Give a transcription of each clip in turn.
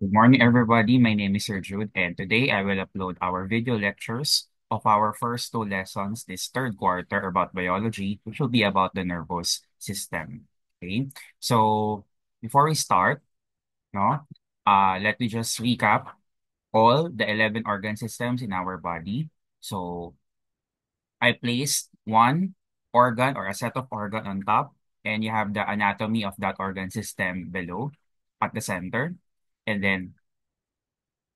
Good morning, everybody. My name is Sir Jude, and today I will upload our video lectures of our first two lessons this third quarter about biology, which will be about the nervous system. Okay, so before we start, no, let me just recap all the 11 organ systems in our body. So I placed one organ or a set of organ on top, and you have the anatomy of that organ system below at the center. And then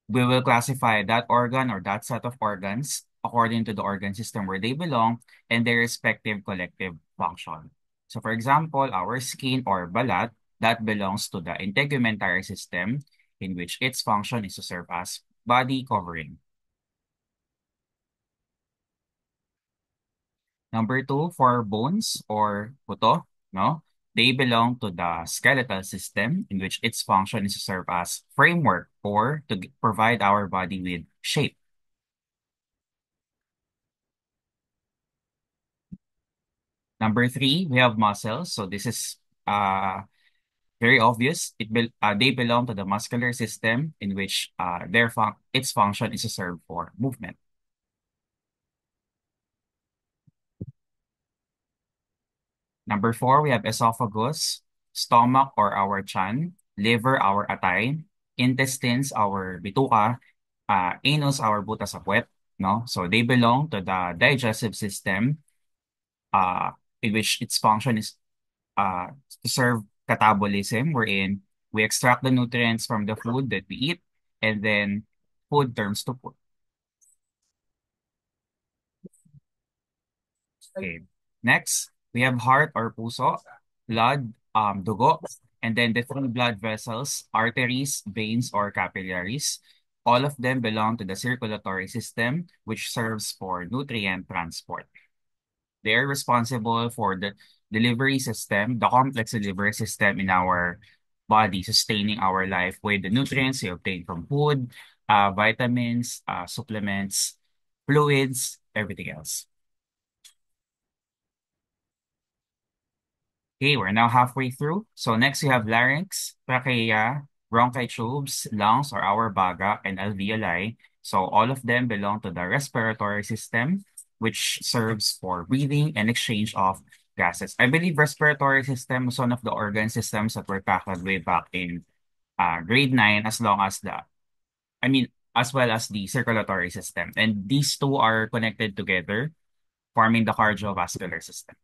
we will classify that organ or that set of organs according to the organ system where they belong and their respective collective function. So for example, our skin or balat, that belongs to the integumentary system in which its function is to serve as body covering. Number two, for bones or buto, no? They belong to the skeletal system in which its function is to serve as framework or to provide our body with shape. Number three, we have muscles. So this is very obvious. They belong to the muscular system in which its function is to serve for movement. Number four, we have esophagus, stomach or our chan, liver, our atay, intestines, our bituka, anus, our buta sa puwet, no? So they belong to the digestive system, uh, in which its function is uh, to serve catabolism, wherein we extract the nutrients from the food that we eat, and then food turns to food. Okay. Next, we have heart or puso, blood, dugo, and then the three blood vessels, arteries, veins, or capillaries. All of them belong to the circulatory system, which serves for nutrient transport. They're responsible for the delivery system, the complex delivery system in our body, sustaining our life with the nutrients we obtain from food, vitamins, supplements, fluids, everything else. Okay, we're now halfway through. So next we have larynx, trachea, bronchi tubes, lungs or our baga, and alveoli. So all of them belong to the respiratory system, which serves for breathing and exchange of gases. I believe respiratory system is one of the organ systems that were tackled way back in grade 9, as well as the circulatory system. And these two are connected together, forming the cardiovascular system.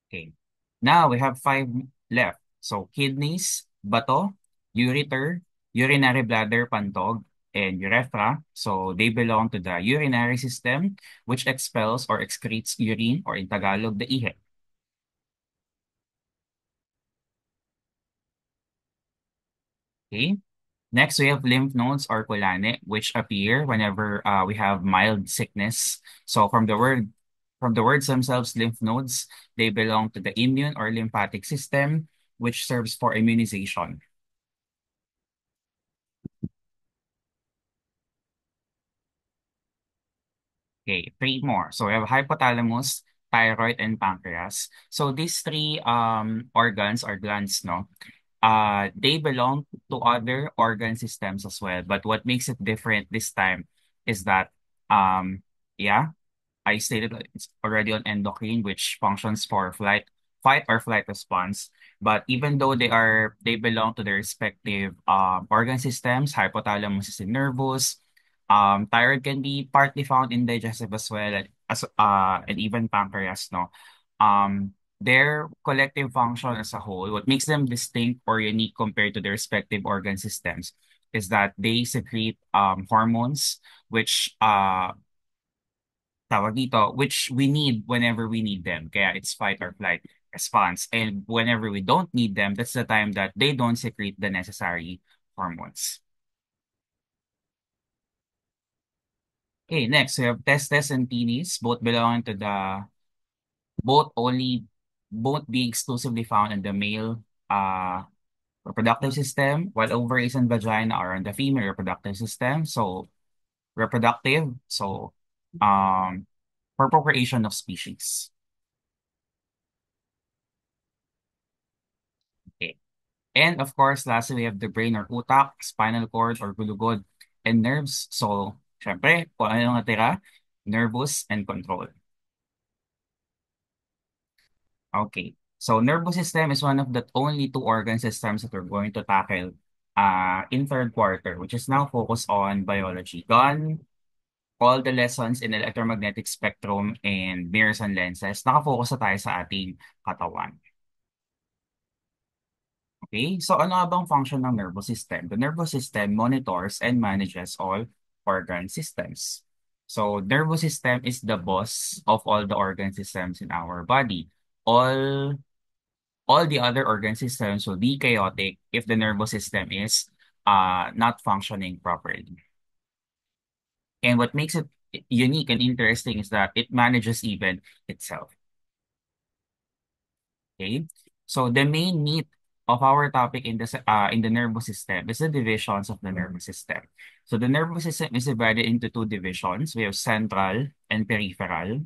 Okay. Now we have five left. So kidneys, bato, ureter, urinary bladder, pantog, and urethra. So they belong to the urinary system, which expels or excretes urine, or in Tagalog, the ihe. Okay. Next, we have lymph nodes or kulane, which appear whenever we have mild sickness. So from the words themselves, lymph nodes, they belong to the immune or lymphatic system, which serves for immunization. Okay, three more. So we have hypothalamus, thyroid, and pancreas. So these three organs or glands, no, they belong to other organ systems as well. But what makes it different this time is that yeah, I stated that it's already on endocrine, which functions for fight or flight response. But even though they belong to their respective organ systems, hypothalamus is in nervous. Thyroid can be partly found in digestive as well, and even pancreas, no. Their collective function as a whole, what makes them distinct or unique compared to their respective organ systems, is that they secrete hormones which tawag dito, which we need whenever we need them. Kaya it's fight or flight response. And whenever we don't need them, that's the time that they don't secrete the necessary hormones. Okay, next we have testes and penis, both only both being exclusively found in the male reproductive system, while ovaries and vagina are in the female reproductive system. So reproductive, so um for procreation of species. Okay. And of course, lastly, we have the brain or utak, spinal cord or gulugod, and nerves. So, syempre, kung ano yung natira, nervous and control. Okay. So, nervous system is one of the only two organ systems that we're going to tackle in third quarter, which is now focused on biology. Gone all the lessons in electromagnetic spectrum and mirrors and lenses, nakafocus na tayo sa ating katawan. Okay, so ano nga bang function ng nervous system? The nervous system monitors and manages all organ systems. So, nervous system is the boss of all the organ systems in our body. All all the other organ systems will be chaotic if the nervous system is not functioning properly. And what makes it unique and interesting is that it manages even itself. Okay, so the main meat of our topic in the nervous system is the divisions of the nervous system. So the nervous system is divided into two divisions. We have central and peripheral.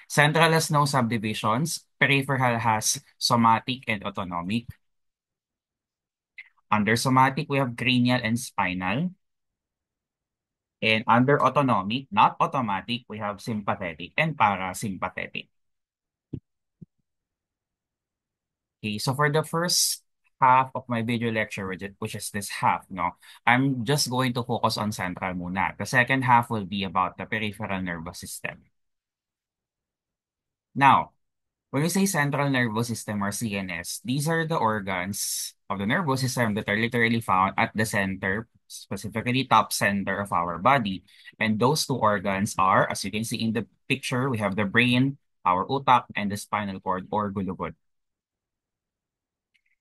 Central has no subdivisions. Peripheral has somatic and autonomic. Under somatic, we have cranial and spinal. And under autonomic, not automatic, we have sympathetic and parasympathetic. Okay, so for the first half of my video lecture, which is this half, no, I'm just going to focus on central muna. The second half will be about the peripheral nervous system. Now, when we say central nervous system or CNS, these are the organs of the nervous system that are literally found at the center, specifically top center of our body. And those two organs are, as you can see in the picture, we have the brain, our utak, and the spinal cord or gulugod.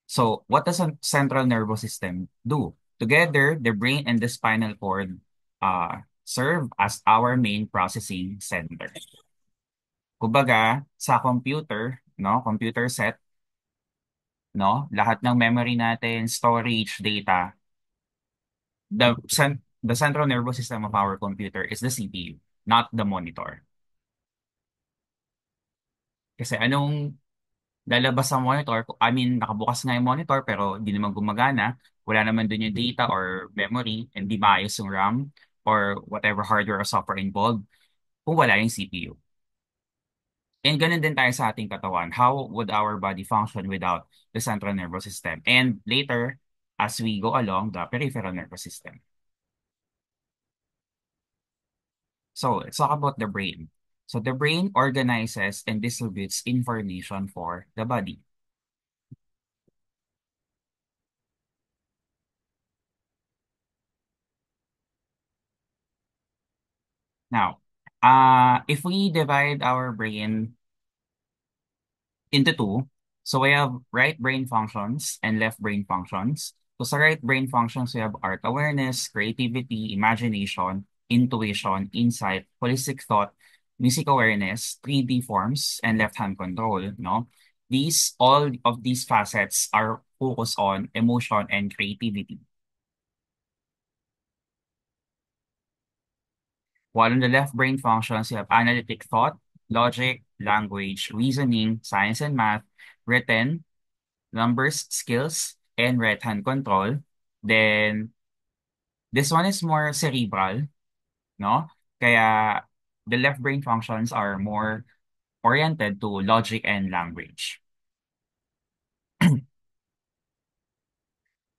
So, what does a central nervous system do? Together, the brain and the spinal cord serve as our main processing center. Kumbaga, sa computer, no, computer set, no, lahat ng memory natin, storage, data, the central nervous system of our computer is the CPU, not the monitor. Kasi anong lalabas sa monitor, I mean, nakabukas nga yung monitor pero di naman gumagana, wala naman dun yung data or memory, and di maayos yung RAM or whatever hardware or software involved kung wala yung CPU. And ganun din tayo sa ating katawan. How would our body function without the central nervous system? And later, as we go along, the peripheral nervous system. So let's talk about the brain. So the brain organizes and distributes information for the body. Now, if we divide our brain into two, so we have right brain functions and left brain functions. So sa right brain functions, we have art awareness, creativity, imagination, intuition, insight, holistic thought, music awareness, 3D forms, and left-hand control, no? All of these facets are focused on emotion and creativity. While in the left brain functions, you have analytic thought, logic, language, reasoning, science and math, written, numbers, skills, and right-hand control. Then, this one is more cerebral, no? Kaya, the left brain functions are more oriented to logic and language.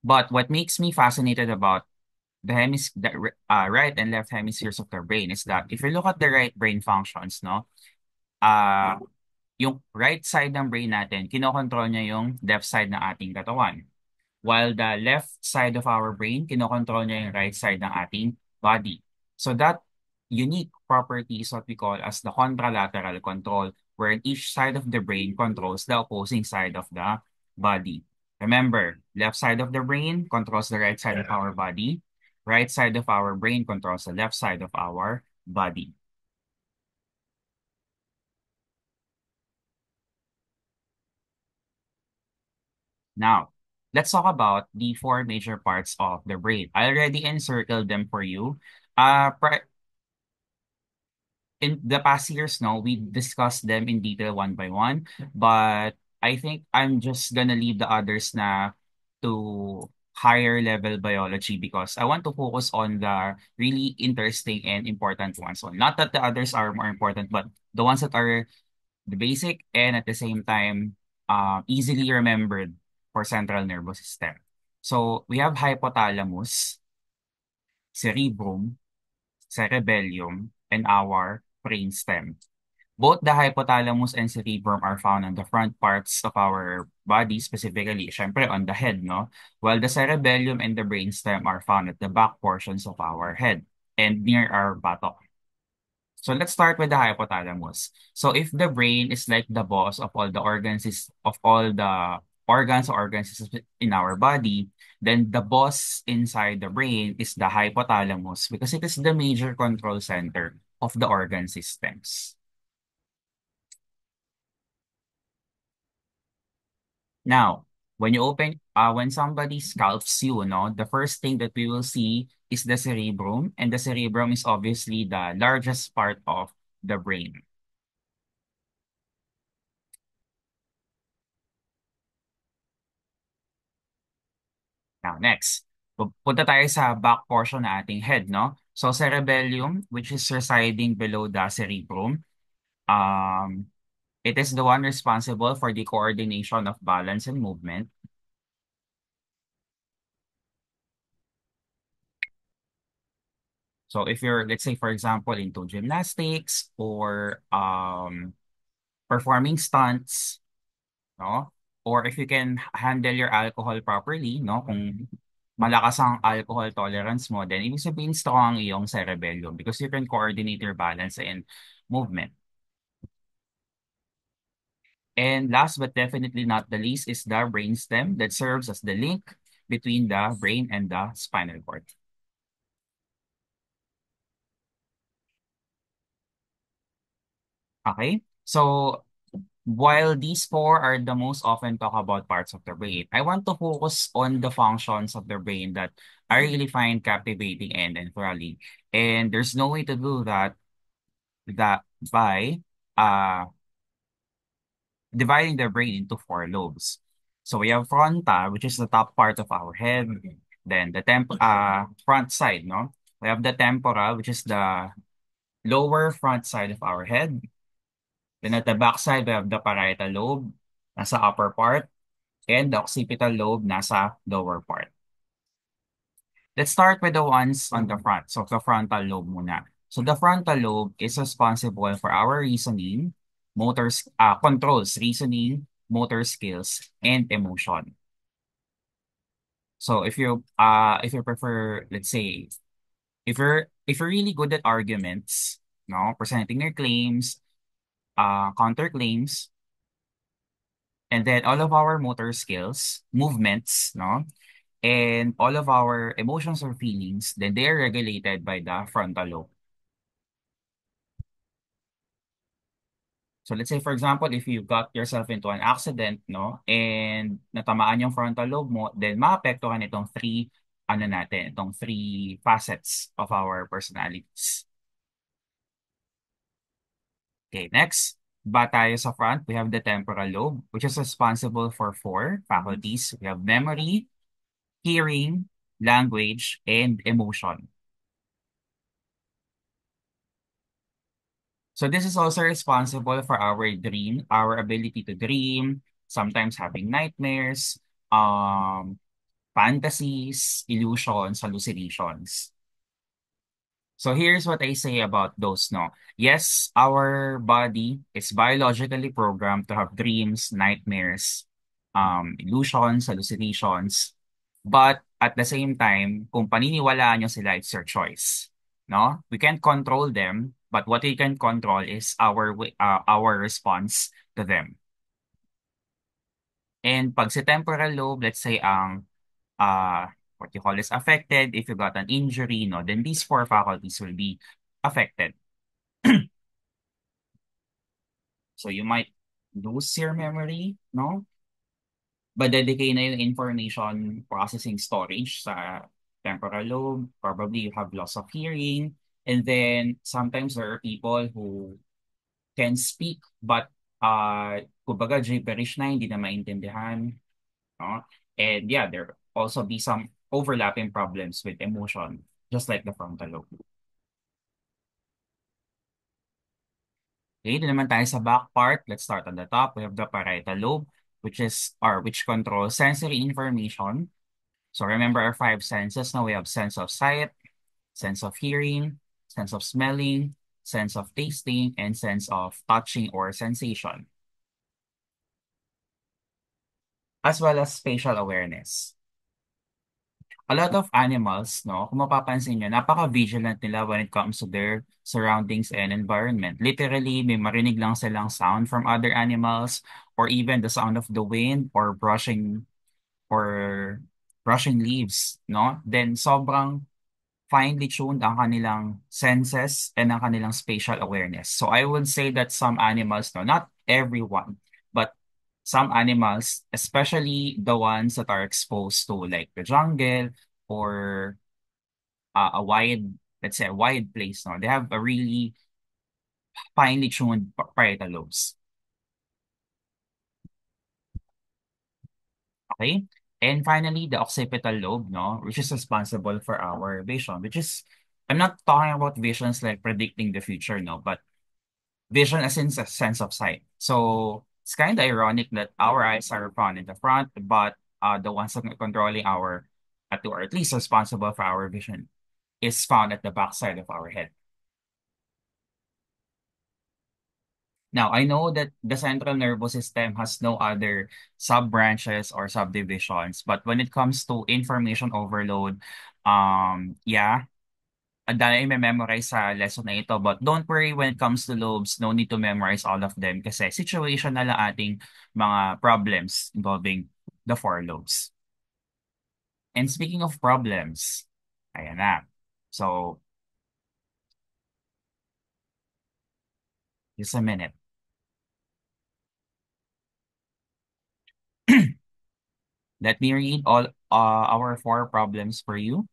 But what makes me fascinated about the right and left hemispheres of the brain is that if you look at the right brain functions, no, uh, yung right side ng brain natin, kinokontrol niya yung left side ng ating katawan. While the left side of our brain, kinokontrol niya yung right side ng ating body. So that unique property is what we call as the contralateral control, where each side of the brain controls the opposing side of the body. Remember, left side of the brain controls the right side of our body. Right side of our brain controls the left side of our body. Now, let's talk about the four major parts of the brain. I already encircled them for you. In the past years, no, we discussed them in detail one by one, but I think I'm just gonna leave the others na to higher level biology because I want to focus on the really interesting and important ones. So not that the others are more important, but the ones that are the basic and at the same time easily remembered for central nervous system. So we have hypothalamus, cerebrum, cerebellum, and our brainstem. Both the hypothalamus and cerebrum are found on the front parts of our body, specifically, syempre, on the head, no? While the cerebellum and the brainstem are found at the back portions of our head and near our buttock. So let's start with the hypothalamus. So if the brain is like the boss of all the organs of all the organs in our body, then the boss inside the brain is the hypothalamus because it is the major control center of the organ systems. Now, when somebody scalps you, no, the first thing that we will see is the cerebrum, and the cerebrum is obviously the largest part of the brain. Now, next, punta tayo sa back portion na ating head, no? So, cerebellum, which is residing below the cerebrum, um, it is the one responsible for the coordination of balance and movement. So, if you're, let's say, for example, into gymnastics or performing stunts, no? Or if you can handle your alcohol properly, no? Kung malakas ang alcohol tolerance mo, then ibig sabihin strong ang iyong cerebellum because you can coordinate your balance and movement. And last but definitely not the least is the brainstem that serves as the link between the brain and the spinal cord. Okay? So while these four are the most often talk about parts of the brain, I want to focus on the functions of the brain that I really find captivating and enthralling. And there's no way to do that by uh dividing the brain into four lobes. So we have fronta, which is the top part of our head. Then the front side, no? We have the temporal, which is the lower front side of our head. Then at the back side, we have the parietal lobe, nasa upper part, and the occipital lobe, nasa lower part. Let's start with the ones on the front. So the frontal lobe muna. So the frontal lobe is responsible for our reasoning, controls reasoning, motor skills, and emotion. So if you prefer, let's say, if you're really good at arguments, no, presenting your claims, counterclaims, and then all of our motor skills, movements, no, and all of our emotions or feelings, then they are regulated by the frontal lobe. So let's say for example, if you got yourself into an accident, no, and natamaan yung frontal lobe mo, then maapektuhan itong itong three facets of our personalities. Okay, next. Ba tayo sa front, we have the temporal lobe, which is responsible for four faculties. We have memory, hearing, language, and emotion. So this is also responsible for our ability to dream, sometimes having nightmares, fantasies, illusions, hallucinations. So here's what I say about those, no. Yes, our body is biologically programmed to have dreams, nightmares, illusions, hallucinations. But at the same time, kung paniniwalaan nyo sila, it's your choice. No? We can't control them, but what we can control is our response to them. And pag sa temporal lobe, let's say uh, what you call is affected, if you got an injury, no, then these four faculties will be affected. So you might lose your memory, no? Madedicate na yung information processing storage sa temporal lobe. Probably you have loss of hearing. And then sometimes there are people who can speak but kumbaga gibberish na hindi na maintindihan. No? And yeah, there also be some overlapping problems with emotion, just like the frontal lobe. Okay, dito naman tayo sa back part. Let's start on the top. We have the parietal lobe, which controls sensory information. So remember our five senses. Now we have sense of sight, sense of hearing, sense of smelling, sense of tasting, and sense of touching or sensation, as well as spatial awareness. A lot of animals, no, kung mapapansin nyo, napaka-vigilant nila when it comes to their surroundings and environment. Literally, may marinig lang silang sound from other animals or even the sound of the wind or brushing leaves, no? Then sobrang finely tuned ang kanilang senses and ang kanilang spatial awareness. So I would say that some animals, no, not everyone, but some animals, especially the ones that are exposed to like the jungle or a wide, let's say a wide place, no, they have a really finely tuned parietal lobes. Okay? And finally, the occipital lobe, no, which is responsible for our vision, which is, I'm not talking about visions like predicting the future, no, but vision as in a sense of sight. So it's kind of ironic that our eyes are found in the front, but the ones that are controlling or at least responsible for our vision, is found at the backside of our head. Now, I know that the central nervous system has no other sub-branches or subdivisions, but when it comes to information overload, yeah, ang dami i-memorize sa lesson na ito. But don't worry when it comes to lobes, no need to memorize all of them kasi situation na lang ating mga problems involving the four lobes. And speaking of problems, ayan na. So, just a minute. Let me read all our four problems for you.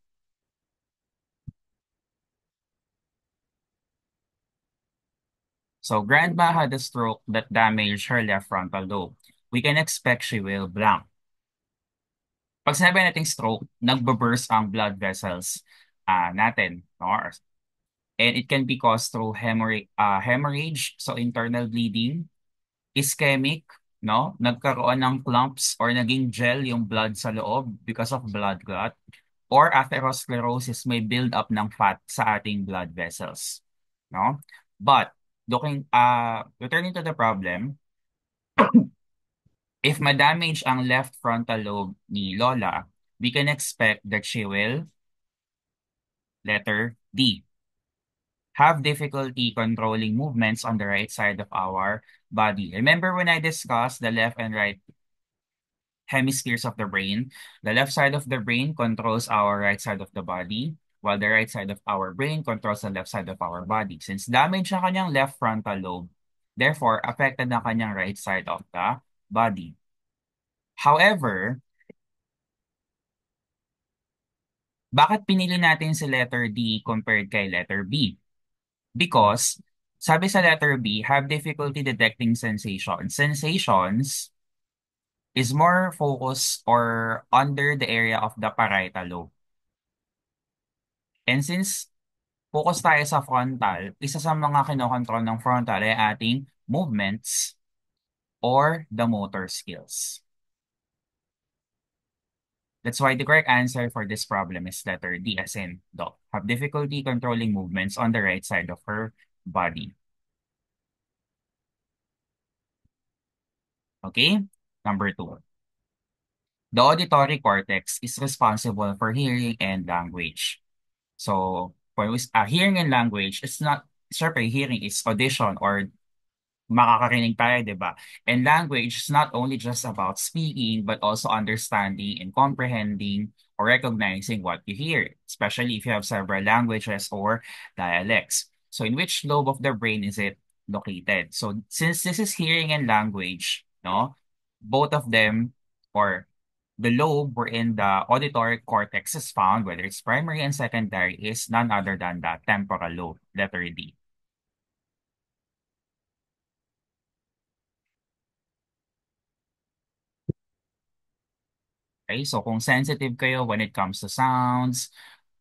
So, grandma had a stroke that damaged her left frontal lobe. We can expect she will blank. Pag sinabi natin stroke, nagbo-burst ang blood vessels natin, no? And it can be caused through hemorrhage, so internal bleeding, ischemic, no? Nagkaroon ng clumps or naging gel yung blood sa loob because of blood clot, or atherosclerosis, may build up ng fat sa ating blood vessels, no? But returning to the problem, if ma-damage ang left frontal lobe ni Lola, we can expect that she will, letter D, have difficulty controlling movements on the right side of our body. Remember when I discussed the left and right hemispheres of the brain? The left side of the brain controls our right side of the body, while the right side of our brain controls the left side of our body. Since damage ang kanyang left frontal lobe, therefore, affected ang kanyang right side of the body. However, bakit pinili natin si letter D compared kay letter B? Because, sabi sa letter B, have difficulty detecting sensations. Sensations is more focused or under the area of the parietal lobe. And since focus tayo sa frontal, isa sa mga kinokontrol ng frontal ay ating movements or the motor skills. That's why the correct answer for this problem is letter D, as in dog. Have difficulty controlling movements on the right side of her body. Okay? Number two. The auditory cortex is responsible for hearing and language. So, hearing and language, it's not, syempre, hearing is audition or makakarinig tayo, di ba? And language is not only just about speaking, but also understanding and comprehending or recognizing what you hear, especially if you have several languages or dialects. So in which lobe of the brain is it located? So since this is hearing and language, no, both of them, or the lobe wherein the auditory cortex is found, whether it's primary and secondary, is none other than the temporal lobe, letter D. Okay? So kung sensitive kayo when it comes to sounds,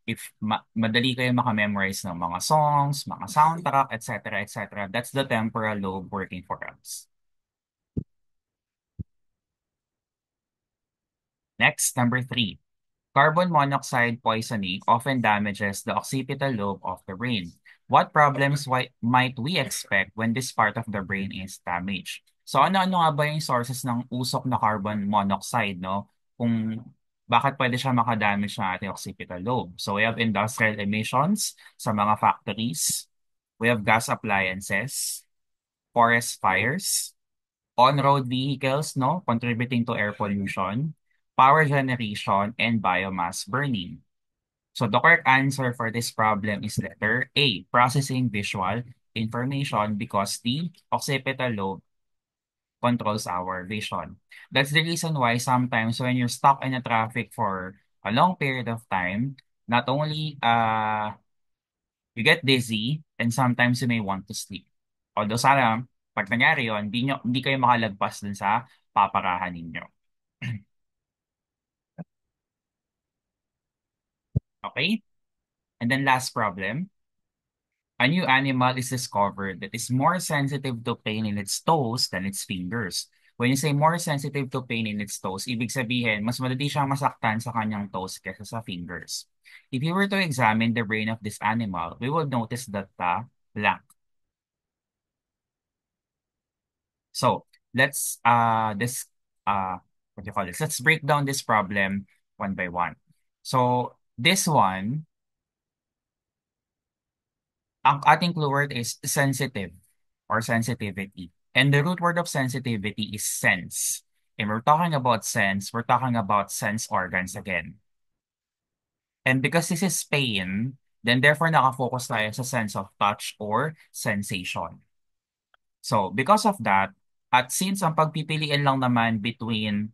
if madali kayo makamemorize ng mga songs, mga soundtrack, etc., etc., that's the temporal lobe working for us. Next, number three. Carbon monoxide poisoning often damages the occipital lobe of the brain. What problems might we expect when this part of the brain is damaged? So ano-ano nga ba yung sources ng usok na carbon monoxide, no? Kung bakit pwede siya makadamage ng ating occipital lobe. So we have industrial emissions sa mga factories. We have gas appliances, forest fires, on-road vehicles, no, contributing to air pollution, power generation, and biomass burning. So the correct answer for this problem is letter A, processing visual information because the occipital lobe controls our vision. That's the reason why sometimes when you're stuck in a traffic for a long period of time, not only you get dizzy and sometimes you may want to sleep. Although sana, pag nangyari yun, hindi kayo makalagpas dun sa paparahan ninyo. Okay? And then last problem. A new animal is discovered that is more sensitive to pain in its toes than its fingers. When you say more sensitive to pain in its toes, ibig sabihin, mas madali siyang masaktan sa kanyang toes kaysa sa fingers. If you were to examine the brain of this animal, we would notice that the blank. So let's this what do you call this? Let's break down this problem one by one. So this one, ang ating clue word is sensitive or sensitivity. And the root word of sensitivity is sense. And we're talking about sense, we're talking about sense organs again. And because this is pain, then therefore nakafocus tayo sa sense of touch or sensation. So because of that, at since ang pagpipiliin lang naman between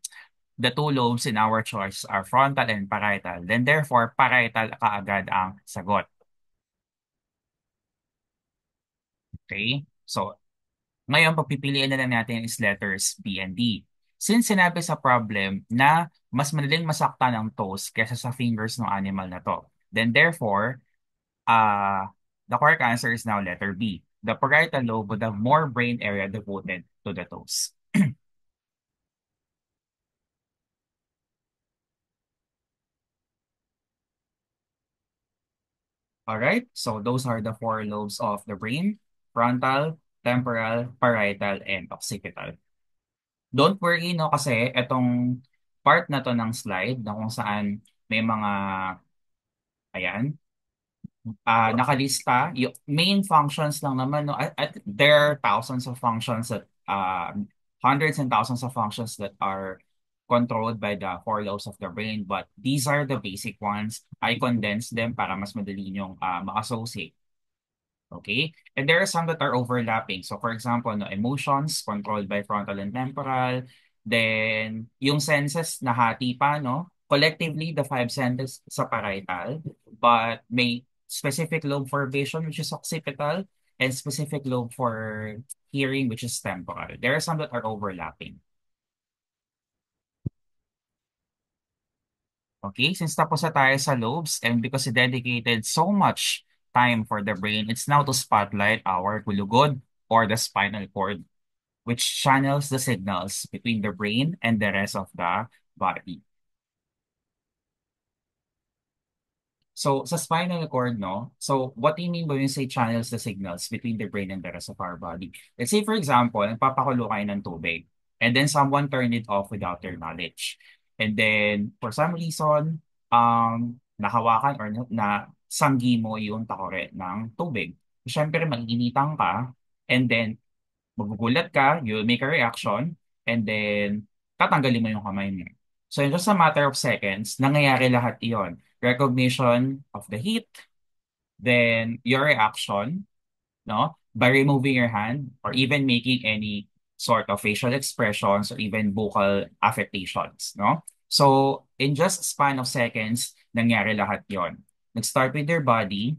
the two lobes in our choice are frontal and parietal, then therefore parietal kaagad ang sagot. Okay? So ngayon, pagpipiliin na lang natin is letters B and D. Since sinabi sa problem na mas madaling masaktan ang toes kesa sa fingers ng animal na to, then therefore, the correct answer is now letter B. The parietal lobe would have more brain area devoted to the toes. Alright, so those are the four lobes of the brain: frontal, temporal, parietal, and occipital. Don't worry, no, kasi itong part na to ng slide na kung saan may mga, ayan, nakalista, yung main functions lang naman, no, there are thousands of functions that, hundreds and thousands of functions that are controlled by the four lobes of the brain, but these are the basic ones. I condensed them para mas madali nyong ma-associate. Okay? And there are some that are overlapping. So for example, no, emotions controlled by frontal and temporal. Then yung senses nahati pa, no? Collectively, the five senses sa parietal, but may specific lobe for vision, which is occipital, and specific lobe for hearing, which is temporal. There are some that are overlapping. Okay, since tapos na tayo sa lobes and because we dedicated so much time for the brain, it's now to spotlight our kulugod or the spinal cord, which channels the signals between the brain and the rest of the body. So, sa spinal cord, no? So, what do you mean when you say channels the signals between the brain and the rest of our body? Let's say, for example, nagpapakulo kayo ng tubig, and then someone turned it off without their knowledge. And then, for some reason, nahawakan or sanggi mo yung takore ng tubig. Siyempre, mag-initan ka, and then, magugulat ka, you'll make a reaction, and then, tatanggalin mo yung kamay mo. So, in just a matter of seconds, nangyayari lahat iyon. Recognition of the heat, then your reaction, no, by removing your hand or even making any sort of facial expressions or even vocal affectations, no? So, in just a span of seconds, nangyari lahat yon. Nag-start with your body,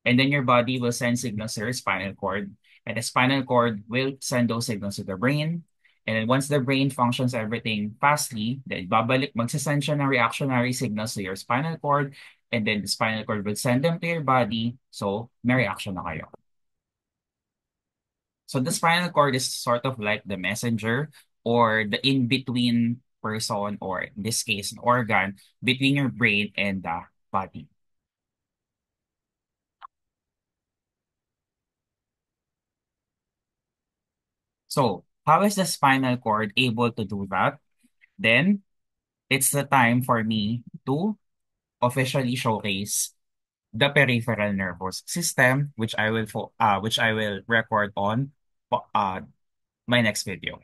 and then your body will send signals to your spinal cord, and the spinal cord will send those signals to the brain, And then once the brain functions everything fastly, then babalik, magsasend siya ng reactionary signals to your spinal cord, and then the spinal cord will send them to your body, so may reaction na kayo. So the spinal cord is sort of like the messenger or the in-between person, or in this case, an organ between your brain and the body. So how is the spinal cord able to do that? Then it's the time for me to officially showcase the peripheral nervous system, which I will record on uh, my next video.